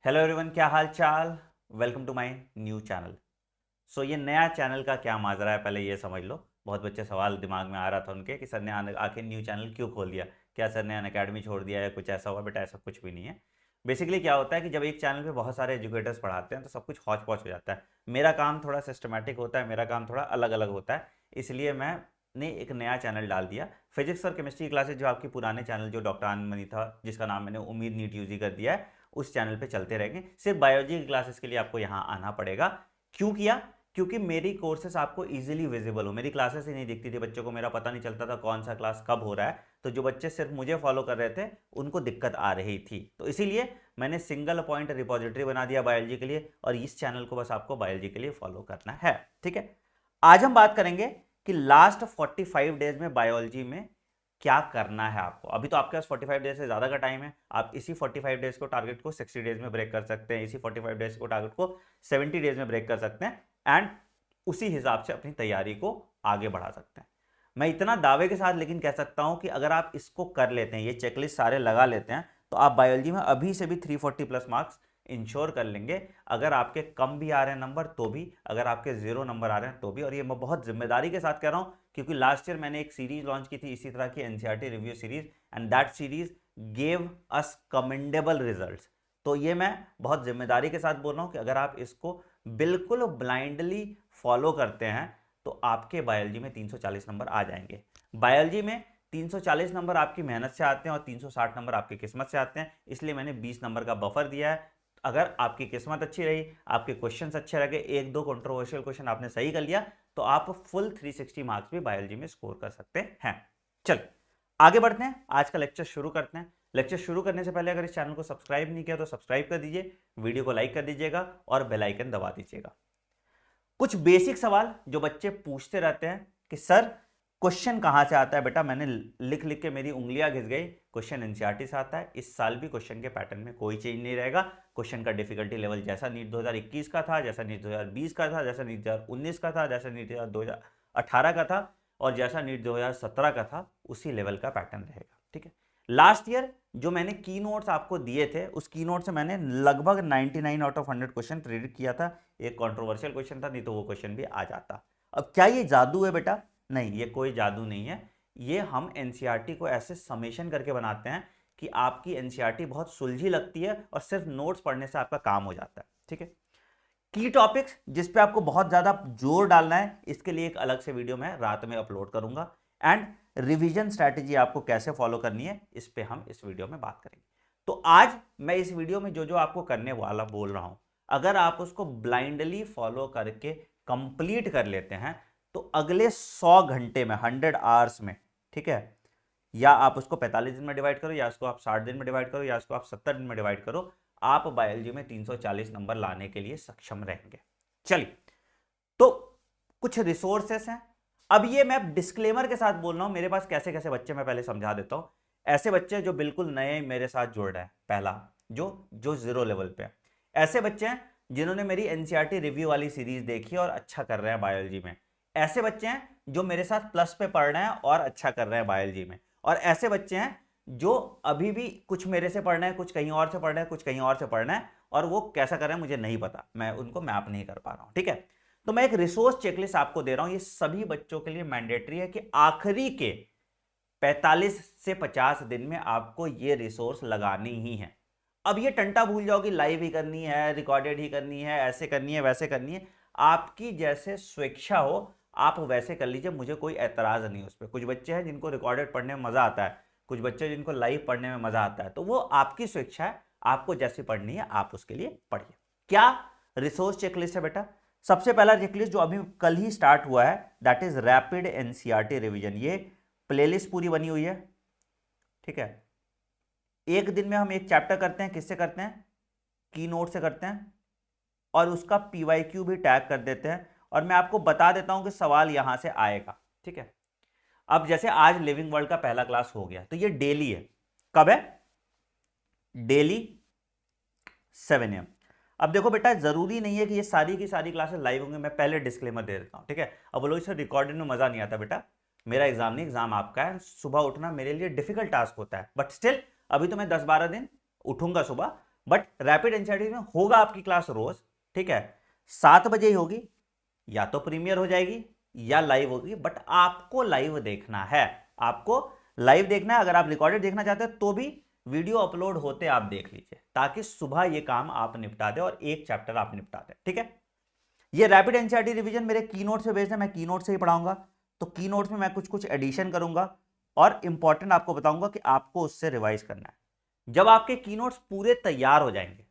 Hello everyone, क्या हाल चाल। Welcome to my new channel. ये नया चैनल का क्या माजरा है, पहले ये समझ लो। बहुत बच्चे सवाल दिमाग में आ रहा था उनके कि सर ने आखिर न्यू चैनल क्यों खोल दिया, क्या सर ने अनअकैडमी छोड़ दिया या कुछ ऐसा हुआ। बेटा ऐसा कुछ भी नहीं है। बेसिकली क्या होता है कि जब एक चैनल पे बहुत सारे एजुकेटर्स पढ़ाते हैं तो सब कुछ हौच पौच हो जाता है। मेरा काम थोड़ा सिस्टमेटिक होता है, मेरा काम थोड़ा अलग अलग होता है। इसलिए मैंने एक नया चैनल डाल दिया। फिजिक्स और केमिस्ट्री क्लासेज जो आपकी पुराने चैनल जो डॉक्टर आनंदमणि था, जिसका नाम मैंने उम्मीद नीट यूजी कर दिया है, उस चैनल पे चलते रहेंगे। सिर्फ बायोलॉजी की क्लासेस के लिए आपको यहाँ आना पड़ेगा। क्यों किया? क्योंकि मेरी कोर्सेस आपको इजीली विजिबल हो। मेरी क्लासेस ही नहीं दिखती थी बच्चों को, मेरा पता नहीं चलता था कौन सा क्लास कब हो रहा है। तो जो बच्चे सिर्फ मुझे फॉलो कर रहे थे उनको दिक्कत आ रही थी, तो इसीलिए मैंने सिंगल पॉइंट रिपोजिटरी बना दिया बायोलॉजी के लिए, और इस चैनल को बस आपको बायोलॉजी के लिए फॉलो करना है। ठीक है, आज हम बात करेंगे कि लास्ट 45 डेज में बायोलॉजी में क्या करना है आपको। अभी तो आपके पास 45 डेज से ज्यादा का टाइम है। आप इसी 45 डेज को टारगेट को 60 डेज में ब्रेक कर सकते हैं, इसी 45 डेज को टारगेट को 70 डेज में ब्रेक कर सकते हैं, एंड उसी हिसाब से अपनी तैयारी को आगे बढ़ा सकते हैं। मैं इतना दावे के साथ लेकिन कह सकता हूं कि अगर आप इसको कर लेते हैं, ये चेकलिस्ट सारे लगा लेते हैं, तो आप बायोलॉजी में अभी से भी 340 प्लस मार्क्स इंश्योर कर लेंगे। अगर आपके कम भी आ रहे हैं नंबर तो भी, अगर आपके जीरो नंबर आ रहे हैं तो भी। और ये मैं बहुत जिम्मेदारी के साथ कह रहा हूं, क्योंकि लास्ट ईयर मैंने एक सीरीज लॉन्च की थी इसी तरह की, NCERT review series, and that series gave us commendable results. तो ये मैं बहुत जिम्मेदारी के साथ बोल रहा हूं कि अगर आप इसको बिल्कुल ब्लाइंडली फॉलो करते हैं तो आपके बायोलॉजी में 340 नंबर आ जाएंगे। बायोलॉजी में 340 नंबर आपकी मेहनत से आते हैं और 360 नंबर आपकी किस्मत से आते हैं, इसलिए मैंने 20 नंबर का बफर दिया है। अगर आपकी किस्मत अच्छी रही, आपके क्वेश्चंस अच्छे लगे, एक दो कंट्रोवर्शियल क्वेश्चन आपने सही कर लिया, तो आप फुल 360 मार्क्स भी बायोलॉजी में स्कोर कर सकते हैं। चल आगे बढ़ते हैं, आज का लेक्चर शुरू करते हैं। लेक्चर शुरू करने से पहले अगर इस चैनल को सब्सक्राइब नहीं किया तो सब्सक्राइब कर दीजिए, वीडियो को लाइक कर दीजिएगा और बेल आइकन दबा दीजिएगा। कुछ बेसिक सवाल जो बच्चे पूछते रहते हैं कि सर क्वेश्चन कहां से आता है। बेटा मैंने लिख लिख के मेरी उंगलियां घिस गई। क्वेश्चन एनसीईआरटी से आता है। इस साल भी क्वेश्चन के पैटर्न में कोई चेंज नहीं रहेगा। क्वेश्चन का डिफिकल्टी लेवल जैसा नीट 2021 का था, जैसा नीट 2020 का था, जैसा नीट 2019 का था, जैसा नीट 2018 का था, और जैसा नीट 2017 का था, उसी लेवल का पैटर्न रहेगा। ठीक है, लास्ट ईयर जो मैंने की नोट्स आपको दिए थे, उस की नोट से मैंने लगभग 99 आउट ऑफ 100 क्वेश्चन प्रेडिक्ट किया था। एक कंट्रोवर्शियल क्वेश्चन था, नहीं तो वो क्वेश्चन भी आ जाता। अब क्या ये जादू है बेटा? नहीं, ये कोई जादू नहीं है। ये हम एनसीईआरटी को ऐसे समेशन करके बनाते हैं कि आपकी एनसीईआरटी बहुत सुलझी लगती है और सिर्फ नोट्स पढ़ने से आपका काम हो जाता है। ठीक है, की टॉपिक्स जिस पे आपको बहुत ज्यादा जोर डालना है, इसके लिए एक अलग से वीडियो मैं रात में अपलोड करूंगा, एंड रिवीजन स्ट्रैटेजी आपको कैसे फॉलो करनी है इस पे हम इस वीडियो में बात करेंगे। तो आज मैं इस वीडियो में जो जो आपको करने वाला बोल रहा हूं, अगर आप उसको ब्लाइंडली फॉलो करके कंप्लीट कर लेते हैं तो अगले 100 घंटे में, 100 आवर्स में, ठीक है, या आप उसको 45 दिन में डिवाइड करो, या उसको आप 60 दिन में डिवाइड करो, या उसको आप 70 दिन में डिवाइड करो, आप बायोलॉजी में 340 नंबर लाने के लिए सक्षम रहेंगे। चलिए, तो कुछ रिसोर्सेस हैं। अब ये मैं डिस्क्लेमर के साथ बोल रहा हूं, मेरे पास कैसे कैसे बच्चे, मैं पहले समझा देता हूं। ऐसे बच्चे जो बिल्कुल नए मेरे साथ जुड़ रहे हैं, पहला जो जो जीरो लेवल पे है। ऐसे बच्चे हैं जिन्होंने मेरी एनसीईआरटी रिव्यू वाली सीरीज देखी और अच्छा कर रहे हैं बायोलॉजी में। ऐसे बच्चे हैं जो मेरे साथ प्लस पे पढ़ रहे हैं और अच्छा कर रहे हैं बायोलॉजी में। और ऐसे बच्चे हैं जो अभी भी कुछ मेरे से पढ़ रहे हैं, कुछ कहीं और से पढ़ रहे हैं, कुछ कहीं और से पढ़ रहे हैं, और वो कैसा कर रहे हैं मुझे नहीं पता, मैं उनको मैप नहीं कर पा रहा हूं। ठीक है, तो मैं एक रिसोर्स चेकलिस्ट आपको दे रहा हूं। ये सभी बच्चों के लिए मैंडेटरी है कि आखिरी के 45 से 50 दिन में आपको ये रिसोर्स लगानी ही है। अब ये टंटा भूल जाओ कि लाइव ही करनी है, रिकॉर्डेड ही करनी है, ऐसे करनी है, वैसे करनी है, आपकी जैसे स्वेच्छा हो आप वैसे कर लीजिए, मुझे कोई एतराज नहीं उस पर। कुछ बच्चे हैं जिनको रिकॉर्डेड पढ़ने में मजा आता है, कुछ बच्चे जिनको लाइव पढ़ने में मजा आता है, तो वो आपकी स्वेच्छा है, आपको जैसी पढ़नी है आप उसके लिए पढ़िए। क्या रिसोर्स चेकलिस्ट है बेटा? सबसे पहला चेकलिस्ट जो अभी कल ही स्टार्ट हुआ है, that is rapid NCERT revision. ये प्लेलिस्ट पूरी बनी हुई है। ठीक है, एक दिन में हम एक चैप्टर करते हैं। किससे करते हैं? की नोट से करते हैं, और उसका पीवाईक्यू भी टैग कर देते हैं, और मैं आपको बता देता हूं कि सवाल यहां से आएगा। ठीक है, अब जैसे आज लिविंग वर्ल्ड का पहला क्लास हो गया, तो ये डेली है। कब है? Daily 7 AM। अब देखो बेटा, जरूरी नहीं है कि ये सारी की सारी क्लासेस लाइव होंगे, मैं पहले डिस्क्लेमर दे देता हूं। ठीक है, अब बोलो इसे रिकॉर्डेड में मजा नहीं आता। बेटा मेरा एग्जाम नहीं, एग्जाम आपका है। सुबह उठना मेरे लिए डिफिकल्ट टास्क होता है, बट स्टिल अभी तो मैं 10-12 दिन उठूंगा सुबह, बट रैपिड एनसीईआरटी में होगा आपकी क्लास रोज, ठीक है, 7 बजे ही होगी, या तो प्रीमियर हो जाएगी या लाइव होगी, बट आपको लाइव देखना है, आपको लाइव देखना है। अगर आप रिकॉर्डेड देखना चाहते हैं तो भी वीडियो अपलोड होते आप देख लीजिए, ताकि सुबह ये काम आप निपटा दें और एक चैप्टर आप निपटा दें, ठीक है। ये रैपिड एनसीईआरटी रिवीजन मेरे कीनोट से बेस्ड है, मैं कीनोट से ही पढ़ाऊंगा, तो कीनोट में मैं कुछ कुछ एडिशन करूंगा और इंपॉर्टेंट आपको बताऊंगा कि आपको उससे रिवाइज करना है। जब आपके कीनोट्स पूरे तैयार हो जाएंगे,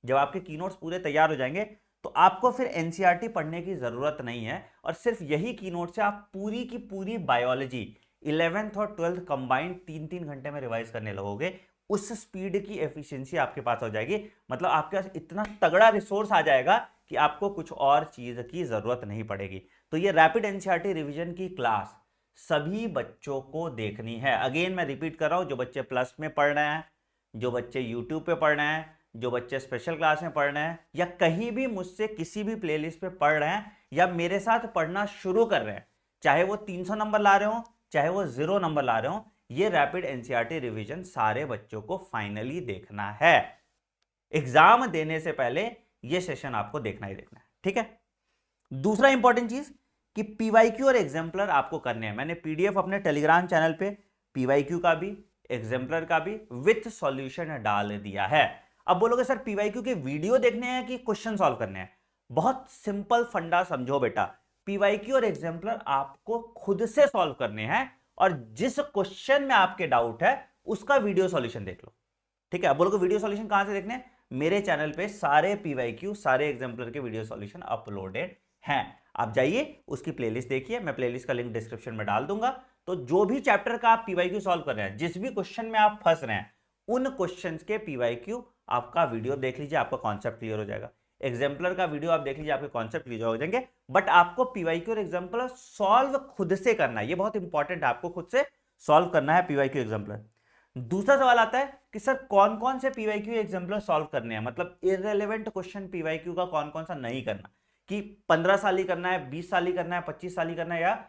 जब आपके कीनोट्स पूरे तैयार हो जाएंगे, तो आपको फिर एनसीईआरटी पढ़ने की जरूरत नहीं है, और सिर्फ यही कीनोट से आप पूरी की पूरी बायोलॉजी 11th और 12th कंबाइंड 3-3 घंटे में रिवाइज करने लगोगे। उस स्पीड की एफिशिएंसी आपके पास हो जाएगी, मतलब आपके पास इतना तगड़ा रिसोर्स आ जाएगा कि आपको कुछ और चीज की जरूरत नहीं पड़ेगी। तो ये रैपिड एनसीईआरटी रिवीजन की क्लास सभी बच्चों को देखनी है। अगेन मैं रिपीट कर रहा हूं, जो बच्चे प्लस में पढ़ रहे हैं, जो बच्चे यूट्यूब पे पढ़ रहे हैं, जो बच्चे स्पेशल क्लास में पढ़ रहे हैं, या कहीं भी मुझसे किसी भी प्लेलिस्ट पे पढ़ रहे हैं, या मेरे साथ पढ़ना शुरू कर रहे हैं, चाहे वो 300 नंबर ला रहे हो, चाहे वो 0 नंबर ला रहे हो, ये रैपिड एनसीईआरटी रिवीजन सारे बच्चों को फाइनली देखना है। एग्जाम देने से पहले ये सेशन आपको देखना ही देखना है, ठीक है। दूसरा इंपॉर्टेंट चीज कि पीवाईक्यू और एग्जाम्पलर आपको करने हैं। मैंने पीडीएफ अपने टेलीग्राम चैनल पे पीवाईक्यू का भी एग्जाम्पलर का भी विथ सॉल्यूशन डाल दिया है। अब बोलोगे सर पीवाईक्यू के वीडियो देखने हैं कि क्वेश्चन सॉल्व करने हैं? बहुत सिंपल फंडा समझो बेटा, पीवाईक्यू और एग्जाम्पलर आपको खुद से सॉल्व करने हैं, और जिस क्वेश्चन में आपके डाउट है उसका वीडियो सॉल्यूशन देख लो, ठीक है। अब बोलोगे वीडियो सॉल्यूशन कहां से देखने हैं? मेरे चैनल पे सारे पीवाईक्यू, सारे एग्जाम्पलर के वीडियो सॉल्यूशन अपलोडेड हैं, आप जाइए उसकी प्लेलिस्ट देखिए, मैं प्लेलिस्ट का लिंक डिस्क्रिप्शन में डाल दूंगा। तो जो भी चैप्टर का आप पीवाईक्यू सॉल्व कर रहे हैं, जिस भी क्वेश्चन में आप फंस रहे हैं, उन क्वेश्चंस के पीवाईक्यू आपका वीडियो देख लीजिए, आपका कॉन्सेप्ट क्लियर हो जाएगा। एग्जाम्पलर का वीडियो आप देख लीजिए, आपके कॉन्सेप्ट क्लियर हो जाएंगे। बट आपको पीवाईक्यू और एग्जाम्पलर सॉल्व खुद से करना है, ये बहुत इंपॉर्टेंट है, आपको खुद से सॉल्व करना है पीवाईक्यू एग्जाम्पलर। दूसरा सवाल आता है कि सर कौन कौन से पीवाईक्यू एग्जाम्पलर सॉल्व करने हैं, मतलब इररिलेवेंट क्वेश्चन पीवाईक्यू का कौन कौन सा नहीं करना, कि 15 साल ही करना है, 20 साल ही करना है, 25 साल ही करना है, या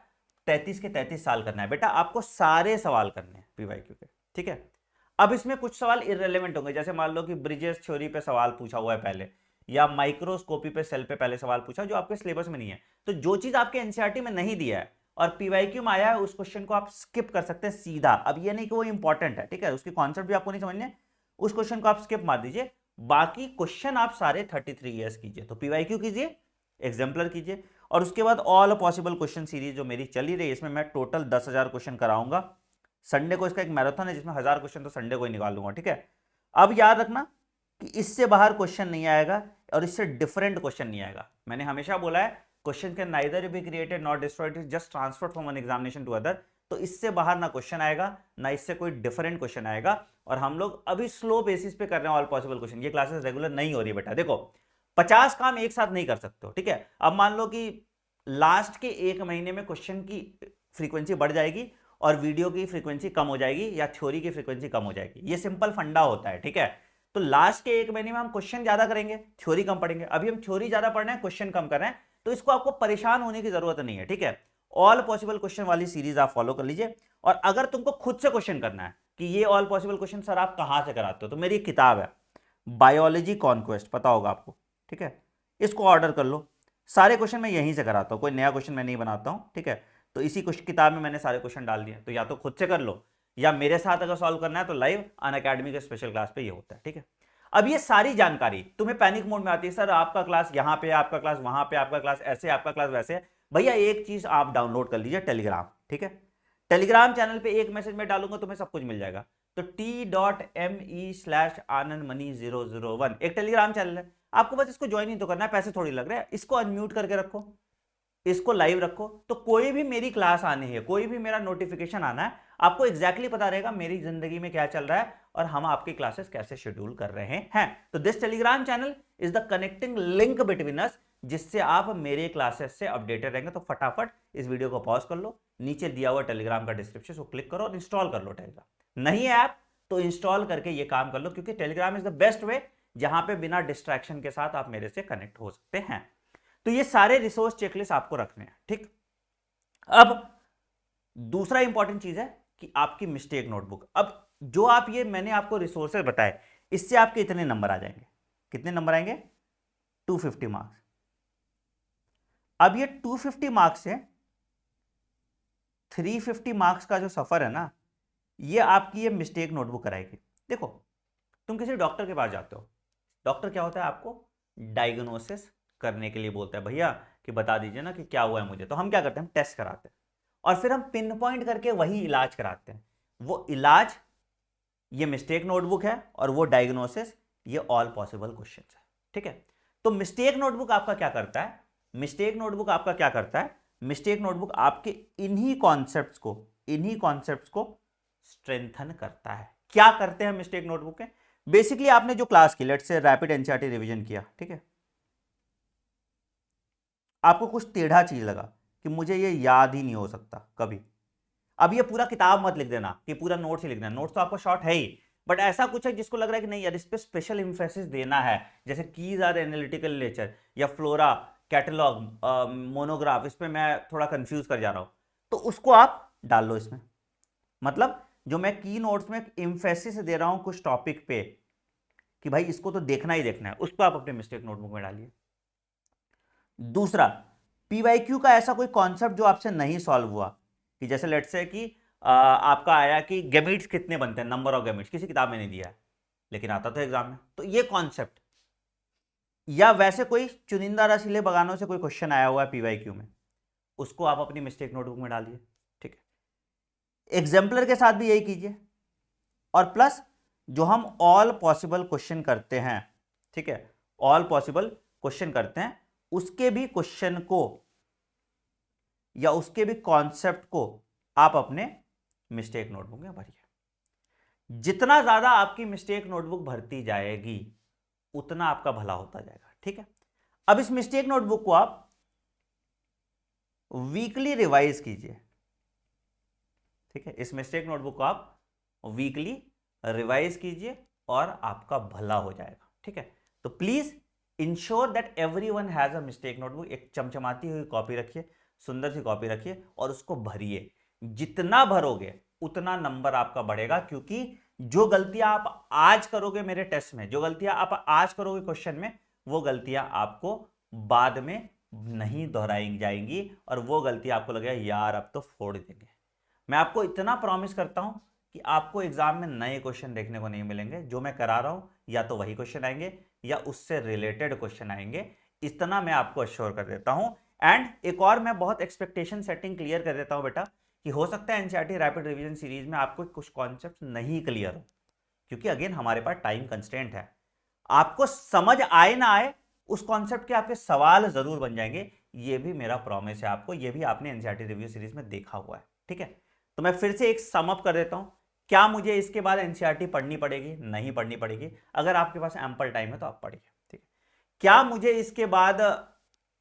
33 के 33 साल करना है? बेटा आपको सारे सवाल करने हैं पीवाईक्यू के, ठीक है। अब इसमें कुछ सवाल इररिलेवेंट होंगे, जैसे मान लो कि ब्रिजेस थ्योरी पे सवाल पूछा हुआ है पहले, या माइक्रोस्कोपी पे सेल पे पहले सवाल पूछा, जो आपके सिलेबस में नहीं है। तो जो चीज आपके एनसीईआरटी में नहीं दिया है और पीवाईक्यू में आया है, उस क्वेश्चन को आप स्किप कर सकते हैं सीधा। अब ये नहीं कि वो इंपॉर्टेंट है, ठीक है, उसके कॉन्सेप्ट भी आपको नहीं समझने, उस क्वेश्चन को आप स्किप मार दीजिए। बाकी क्वेश्चन आप सारे 33 ईयर्स कीजिए, तो पीवाईक्यू कीजिए, एग्जाम्पलर कीजिए, और उसके बाद ऑल पॉसिबल क्वेश्चन सीरीज जो मेरी चली रही है, इसमें मैं टोटल 10,000 क्वेश्चन कराऊंगा। संडे को इसका एक मैराथन है जिसमें 1000 क्वेश्चन तो संडे को ही निकाल लूंगा, ठीक है। अब याद रखना कि इससे बाहर क्वेश्चन नहीं आएगा और इससे डिफरेंट क्वेश्चन नहीं आएगा। मैंने हमेशा बोला है question can neither be created not destroyed, it is just transferred from one examination to other. तो इससे बाहर ना क्वेश्चन आएगा, ना इससे कोई डिफरेंट क्वेश्चन आएगा। और हम लोग अभी स्लो बेसिस पे कर रहे हैं ऑल पॉसिबल क्वेश्चन, ये क्लासेस रेगुलर नहीं हो रही बेटा। देखो 50 काम एक साथ नहीं कर सकते हो, ठीक है। अब मान लो कि लास्ट के 1 महीने में क्वेश्चन की फ्रीक्वेंसी बढ़ जाएगी और वीडियो की फ्रीक्वेंसी कम हो जाएगी, या थ्योरी की फ्रीक्वेंसी कम हो जाएगी, ये सिंपल फंडा होता है, ठीक है। तो लास्ट के 1 महीने में हम क्वेश्चन ज्यादा करेंगे, थ्योरी कम पढ़ेंगे। अभी हम थ्योरी ज्यादा पढ़ रहे हैं, क्वेश्चन कम कर रहे हैं, तो इसको आपको परेशान होने की जरूरत नहीं है, ठीक है। ऑल पॉसिबल क्वेश्चन वाली सीरीज आप फॉलो कर लीजिए। और अगर तुमको खुद से क्वेश्चन करना है कि ये ऑल पॉसिबल क्वेश्चन सर आप कहां से कराते हो, तो मेरी एक किताब है बायोलॉजी कॉन्क्वेस्ट, पता होगा आपको, ठीक है। इसको ऑर्डर कर लो, सारे क्वेश्चन मैं यहीं से कराता हूं, कोई नया क्वेश्चन मैं नहीं बनाता हूं, ठीक है। तो इसी किताब में मैंने सारे क्वेश्चन डाल दिए, तो या तो खुद से कर लो, या मेरे साथ अगर सॉल्व करना है तो लाइव अनअकैडमी के स्पेशल क्लास पे ये होता है, ठीक है। अब ये सारी जानकारी तुम्हें पैनिक मोड में आती है, सर आपका क्लास यहाँ पे, आपका क्लास वहां पे, आपका क्लास ऐसे, आपका क्लास वैसे। भैया एक चीज आप डाउनलोड कर लीजिए, टेलीग्राम, ठीक है। टेलीग्राम चैनल पे एक मैसेज में डालूंगा तुम्हें सब कुछ मिल जाएगा। तो t.me/anandmoney001 एक टेलीग्राम चैनल है, आपको बस इसको ज्वाइन ही तो करना है, पैसे थोड़ी लग रहे हैं। इसको अनम्यूट करके रखो, इसको लाइव रखो, तो कोई भी मेरी क्लास आनी है, कोई भी मेरा नोटिफिकेशन आना है, आपको एग्जैक्टली पता रहेगा मेरी जिंदगी में क्या चल रहा है और हम आपकी क्लासेस कैसे शेड्यूल कर रहे हैं। तो this Telegram channel is the connecting link between us, जिससे आप मेरे क्लासेस से अपडेटेड रहेंगे। तो फटाफट इस वीडियो को पॉज कर लो, नीचे दिया हुआ टेलीग्राम का डिस्क्रिप्शन को क्लिक करो और इंस्टॉल कर लो टेलीग्राम। नहीं है ऐप तो इंस्टॉल करके ये काम कर लो, क्योंकि Telegram is the best way जहां पे बिना डिस्ट्रैक्शन के साथ आप मेरे से कनेक्ट हो सकते हैं। तो ये सारे रिसोर्स चेकलिस्ट आपको रखने हैं, ठीक। अब दूसरा इंपॉर्टेंट चीज है कि आपकी मिस्टेक नोटबुक। अब जो आप ये मैंने आपको रिसोर्सेज बताए, इससे आपके इतने नंबर आ जाएंगे। कितने नंबर आएंगे? 250 मार्क्स। अब ये 250 मार्क्स से 350 मार्क्स का जो सफर है ना, ये आपकी ये मिस्टेक नोटबुक कराएगी। देखो, तुम किसी डॉक्टर के पास जाते हो, डॉक्टर क्या होता है, आपको डायग्नोसिस करने के लिए बोलता है, भैया कि बता दीजिए ना कि क्या हुआ है मुझे। तो हम क्या करते हैं, हम टेस्ट कराते हैं और फिर हम पिन पॉइंट करके वही इलाज कराते हैं। वो इलाज ये मिस्टेक नोटबुक है और वो डायग्नोसिस ये ऑल पॉसिबल क्वेश्चंस है। ठीक है, तो मिस्टेक नोटबुक आपका क्या करता है, मिस्टेक नोटबुक आपका क्या करता है, मिस्टेक नोटबुक आपके इन्हीं कॉन्सेप्ट्स को स्ट्रेंथन करता है। क्या करते हैं मिस्टेक नोटबुक के? बेसिकली आपने जो क्लास की, let's say rapid NCERT revision किया, ठीक है, आपको कुछ टेढ़ा चीज लगा कि मुझे ये याद ही नहीं हो सकता कभी। अब ये पूरा किताब मत लिख देना कि पूरा नोट्स ही लिखना है, नोट्स तो आपको शॉर्ट है ही, बट ऐसा कुछ है जिसको लग रहा है कि नहीं यार इस पे स्पेशल इंफेसिस देना है, जैसे कीज आर एनालिटिकल नेचर या फ्लोरा, कैटलॉग, मोनोग्राफ, इस पे मैं थोड़ा कंफ्यूज कर जा रहा हूं, तो उसको आप डाल लो इसमें। मतलब जो मैं की नोट्स में इंफेसिस दे रहा हूं कुछ टॉपिक पे कि भाई इसको तो देखना ही देखना है, उसको आप अपने मिस्टेक नोटबुक में डालिए। दूसरा, पीवाईक्यू का ऐसा कोई कॉन्सेप्ट जो आपसे नहीं सॉल्व हुआ, कि जैसे लेट्स से कि आपका आया कि गैमीट्स कितने बनते हैं, नंबर ऑफ गैमीट्स किसी किताब में नहीं दिया है लेकिन आता तो एग्जाम में, तो ये कॉन्सेप्ट, या वैसे कोई चुनिंदा रसीले बगानों से कोई क्वेश्चन आया हुआ है पीवाईक्यू में, उसको आप अपनी मिस्टेक नोटबुक में डालिए। ठीक है, एग्जाम्पलर के साथ भी यही कीजिए। और प्लस जो हम ऑल पॉसिबल क्वेश्चन करते हैं, ठीक है, ऑल पॉसिबल क्वेश्चन करते हैं, उसके भी क्वेश्चन को या उसके भी कॉन्सेप्ट को आप अपने मिस्टेक नोटबुक में भरिए। जितना ज्यादा आपकी मिस्टेक नोटबुक भरती जाएगी उतना आपका भला होता जाएगा। ठीक है, अब इस मिस्टेक नोटबुक को आप वीकली रिवाइज कीजिए। ठीक है, इस मिस्टेक नोटबुक को आप वीकली रिवाइज कीजिए और आपका भला हो जाएगा। ठीक है, तो please ensure that everyone has a mistake notebook. एक चमचमाती हुई कॉपी रखिए, सुंदर सी कॉपी रखिए और उसको भरिए। जितना भरोगे उतना नंबर आपका बढ़ेगा, क्योंकि जो गलतियां आप आज करोगे मेरे टेस्ट में, जो गलतियां आप आज करोगे क्वेश्चन में, वो गलतियां आपको बाद में नहीं दोहराई जाएंगी और वो गलती आपको लगेगा यार अब तो फोड़ देंगे। मैं आपको इतना प्रॉमिस करता हूं कि आपको एग्जाम में नए क्वेश्चन देखने को नहीं मिलेंगे। जो मैं करा रहा हूं या तो वही क्वेश्चन आएंगे या उससे रिलेटेड क्वेश्चन आएंगे, इतना मैं आपको अश्योर कर देता हूं। एंड एक और मैं बहुत एक्सपेक्टेशन सेटिंग क्लियर कर देता हूं बेटा, कि हो सकता है एनसीईआरटी रैपिड रिवीजन सीरीज में आपको कुछ कॉन्सेप्ट नहीं क्लियर हो, क्योंकि अगेन हमारे पास टाइम कंस्ट्रेंट है। आपको समझ आए ना आए, उस कॉन्सेप्ट के आपके सवाल जरूर बन जाएंगे, ये भी मेरा प्रॉमिस है आपको, ये भी आपने एनसीईआरटी रिव्यू सीरीज में देखा हुआ है। ठीक है, तो मैं फिर से एक सम अप कर देता हूं। क्या मुझे इसके बाद एनसीईआरटी पढ़नी पड़ेगी? नहीं पढ़नी पड़ेगी। अगर आपके पास एम्पल टाइम है तो आप पढ़िए। ठीक है, क्या मुझे इसके बाद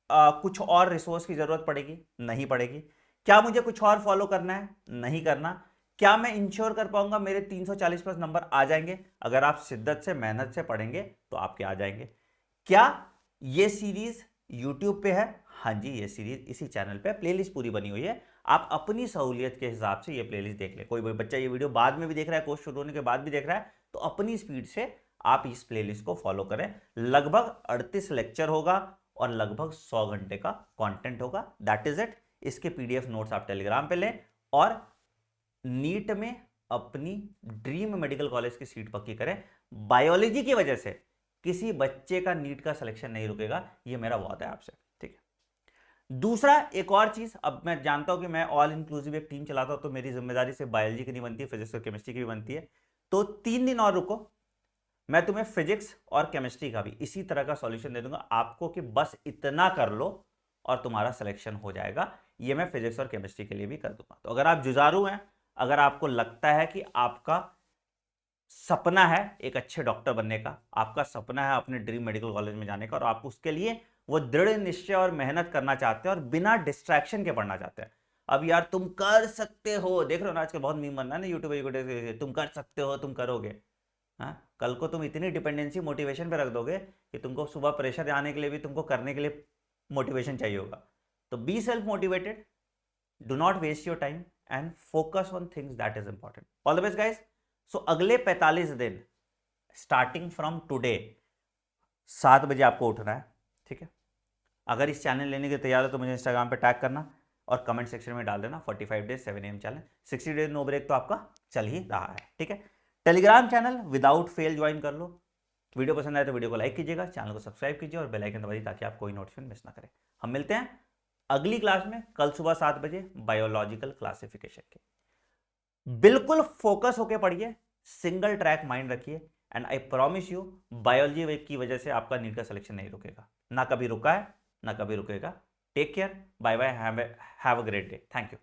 कुछ और रिसोर्स की जरूरत पड़ेगी? नहीं पड़ेगी। क्या मुझे कुछ और फॉलो करना है? नहीं करना। क्या मैं इंश्योर कर पाऊंगा मेरे 340 प्लस नंबर आ जाएंगे? अगर आप शिद्दत से मेहनत से पढ़ेंगे तो आपके आ जाएंगे। क्या ये सीरीज यूट्यूब पे है? हाँ जी, ये सीरीज इसी चैनल पे प्लेलिस्ट पूरी बनी हुई है, आप अपनी सहूलियत के हिसाब से ये प्लेलिस्ट देख ले। कोई बच्चा ये वीडियो बाद में भी देख रहा है, कोर्स शुरू होने के बाद भी देख रहा है, तो अपनी स्पीड से आप इस प्लेलिस्ट को फॉलो करें। लगभग 38 लेक्चर होगा और लगभग 100 घंटे का कंटेंट होगा। That is it. इसके पीडीएफ नोट्स आप टेलीग्राम पे लें और नीट में अपनी ड्रीम मेडिकल कॉलेज की सीट पक्की करें। बायोलॉजी की वजह से किसी बच्चे का नीट का सिलेक्शन नहीं रुकेगा, ये मेरा वादा है आपसे। ठीक है, दूसरा एक और चीज, अब मैं जानता हूं कि मैं ऑल इंक्लूसिव एक टीम चलाता हूं, तो मेरी जिम्मेदारी सिर्फ बायोलॉजी की नहीं बनती है, फिजिक्स और केमिस्ट्री की भी बनती है। तो 3 दिन और रुको, मैं तुम्हें फिजिक्स और केमिस्ट्री का भी इसी तरह का सॉल्यूशन दे दूंगा आपको, कि बस इतना कर लो और तुम्हारा सिलेक्शन हो जाएगा। ये मैं फिजिक्स और केमिस्ट्री के लिए भी कर दूंगा। तो अगर आप जुझारू हैं, अगर आपको लगता है कि आपका सपना है एक अच्छे डॉक्टर बनने का, आपका सपना है अपने ड्रीम मेडिकल कॉलेज में जाने का, और आप उसके लिए वो दृढ़ निश्चय और मेहनत करना चाहते हैं और बिना डिस्ट्रैक्शन के पढ़ना चाहते हैं। अब यार तुम कर सकते हो, देख रहे हो ना आजकल बहुत मीम बन रहा है ना यूट्यूब, तुम कर सकते हो, तुम करोगे। हाँ, कल को तुम इतनी डिपेंडेंसी मोटिवेशन पे रख दोगे कि तुमको सुबह प्रेशर आने के लिए भी तुमको करने के लिए मोटिवेशन चाहिए होगा। तो be self motivated, do not waste your time and focus on things that is important. All the best guys. So अगले 45 दिन स्टार्टिंग फ्रॉम टुडे 7 बजे आपको उठना है, ठीक है। अगर इस चैनल लेने के तैयार हो तो मुझे इंस्टाग्राम पे टैग करना और कमेंट सेक्शन में डाल देना 45 days 7 AM challenge, 60 days no break तो आपका चल ही रहा है, ठीक है। Telegram channel without fail join कर लो। वीडियो पसंद आए तो वीडियो को लाइक कीजिएगा, चैनल को सब्सक्राइब कीजिए और बेल आइकन दबाइए ताकि आप कोई नोटिफिकेशन मिस ना करें। हम मिलते हैं अगली क्लास में कल सुबह 7 बजे बायोलॉजिकल क्लासिफिकेशन के। बिल्कुल फोकस होके पढ़िए, सिंगल ट्रैक माइंड रखिए, and I promise you biology की वजह से आपका नीट का सिलेक्शन नहीं रुकेगा, ना कभी रुका है ना कभी रुकेगा। Take care, bye bye, have a great day, thank you.